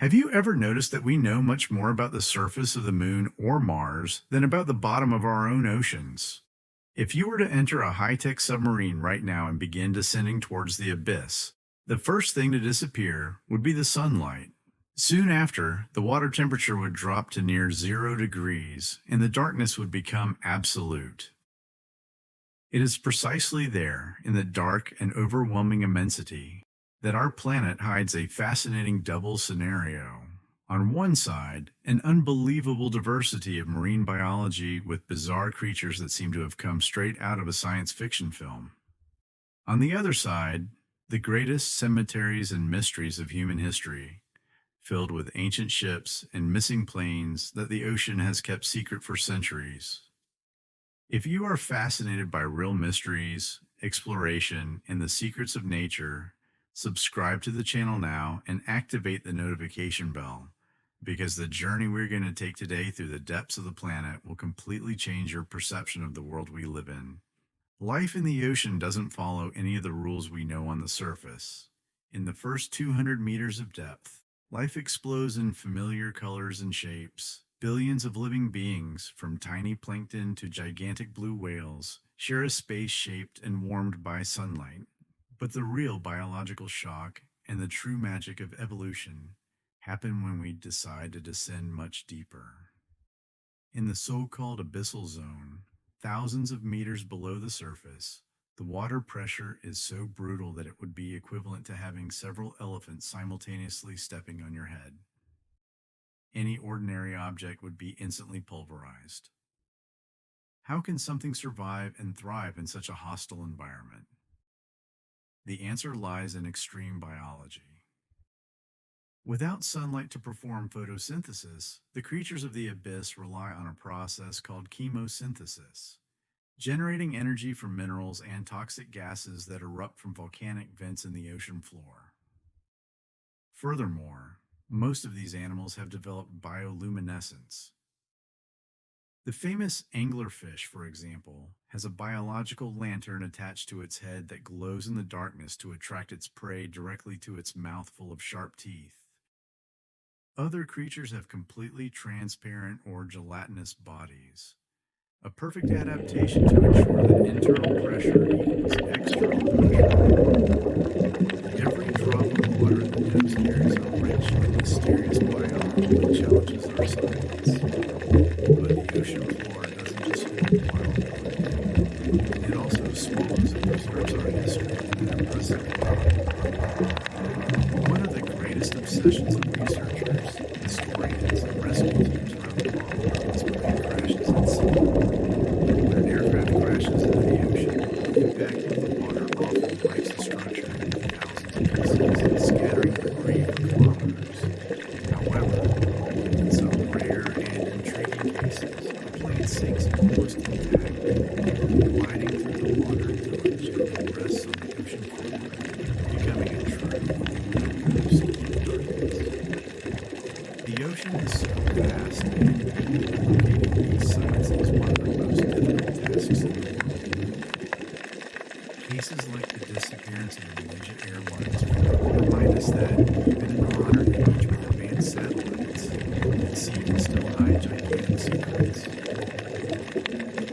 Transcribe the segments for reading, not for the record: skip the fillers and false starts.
Have you ever noticed that we know much more about the surface of the moon or Mars than about the bottom of our own oceans? If you were to enter a high tech submarine right now and begin descending towards the abyss, the first thing to disappear would be the sunlight. Soon after, the water temperature would drop to near 0 degrees and the darkness would become absolute. It is precisely there, in the dark and overwhelming immensity, that our planet hides a fascinating double scenario. On one side, an unbelievable diversity of marine biology with bizarre creatures that seem to have come straight out of a science fiction film. On the other side, the greatest cemeteries and mysteries of human history, filled with ancient ships and missing planes that the ocean has kept secret for centuries. If you are fascinated by real mysteries, exploration, and the secrets of nature, subscribe to the channel now and activate the notification bell because the journey we're going to take today through the depths of the planet will completely change your perception of the world we live in. Life in the ocean doesn't follow any of the rules we know on the surface. In the first 200 meters of depth, life explodes in familiar colors and shapes. Billions of living beings, from tiny plankton to gigantic blue whales, share a space shaped and warmed by sunlight. But the real biological shock and the true magic of evolution happen when we decide to descend much deeper. In the so-called abyssal zone, thousands of meters below the surface, the water pressure is so brutal that it would be equivalent to having several elephants simultaneously stepping on your head. Any ordinary object would be instantly pulverized. How can something survive and thrive in such a hostile environment? The answer lies in extreme biology. Without sunlight to perform photosynthesis, the creatures of the abyss rely on a process called chemosynthesis, generating energy from minerals and toxic gases that erupt from volcanic vents in the ocean floor. Furthermore, most of these animals have developed bioluminescence. The famous anglerfish, for example, has a biological lantern attached to its head that glows in the darkness to attract its prey directly to its mouth full of sharp teeth. Other creatures have completely transparent or gelatinous bodies, a perfect adaptation to ensure that internal pressure equals external pressure. Every drop of water in the depths carries a rich and mysterious biology that challenges our science. But the ocean floor doesn't just hold wild water. It also swallows and preserves our history in an impressive way. One of the greatest obsessions of researchers, historians, and rescue teams around the world is plane crashes at sea. When an aircraft crashes into the ocean, the impact of the water often breaks the structure into thousands of pieces, scattering debris for kilometers. However, in some rare and intriguing cases, the plane sinks almost intact, gliding through the water until it gently rests on the ocean floor, becoming a true ghost in the darkness. The ocean is so vast and deep that locating these sites is one of the most difficult tasks in the world. Cases like the disappearance of the Malaysia Airlines flight remind us that even in the modern age with advanced satellites, the sea can still hide gigantic secrets.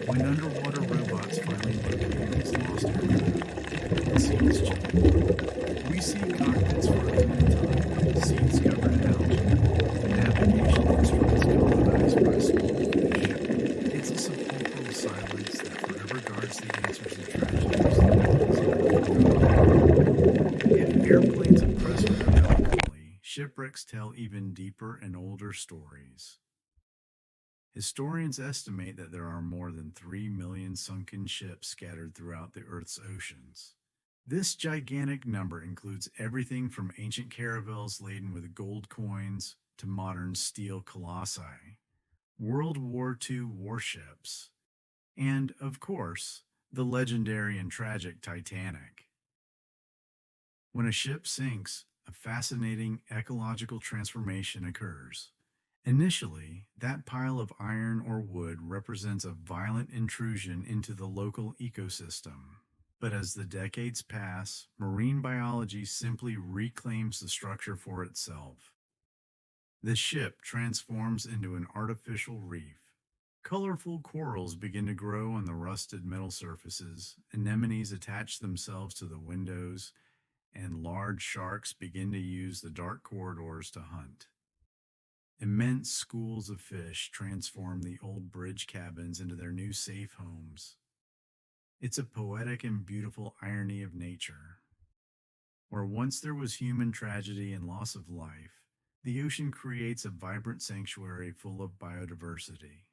When underwater robots finally locate these lost aircraft, the scenes change. We see cockpits frozen in time, seats covered in algae, and navigation instruments colonized by small fish. It's a sepulchral silence that forever guards the answers to tragedies that if airplanes impress with their melancholy, shipwrecks tell even deeper and older stories. Historians estimate that there are more than 3 million sunken ships scattered throughout the Earth's oceans. This gigantic number includes everything from ancient caravels laden with gold coins to modern steel colossi, World War II warships, and, of course, the legendary and tragic Titanic. When a ship sinks, a fascinating ecological transformation occurs. Initially, that pile of iron or wood represents a violent intrusion into the local ecosystem. But as the decades pass, marine biology simply reclaims the structure for itself. The ship transforms into an artificial reef. Colorful corals begin to grow on the rusted metal surfaces, anemones attach themselves to the windows, and large sharks begin to use the dark corridors to hunt. Immense schools of fish transform the old bridge cabins into their new safe homes. It's a poetic and beautiful irony of nature. Where once there was human tragedy and loss of life, the ocean creates a vibrant sanctuary full of biodiversity,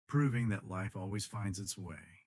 proving that life always finds its way.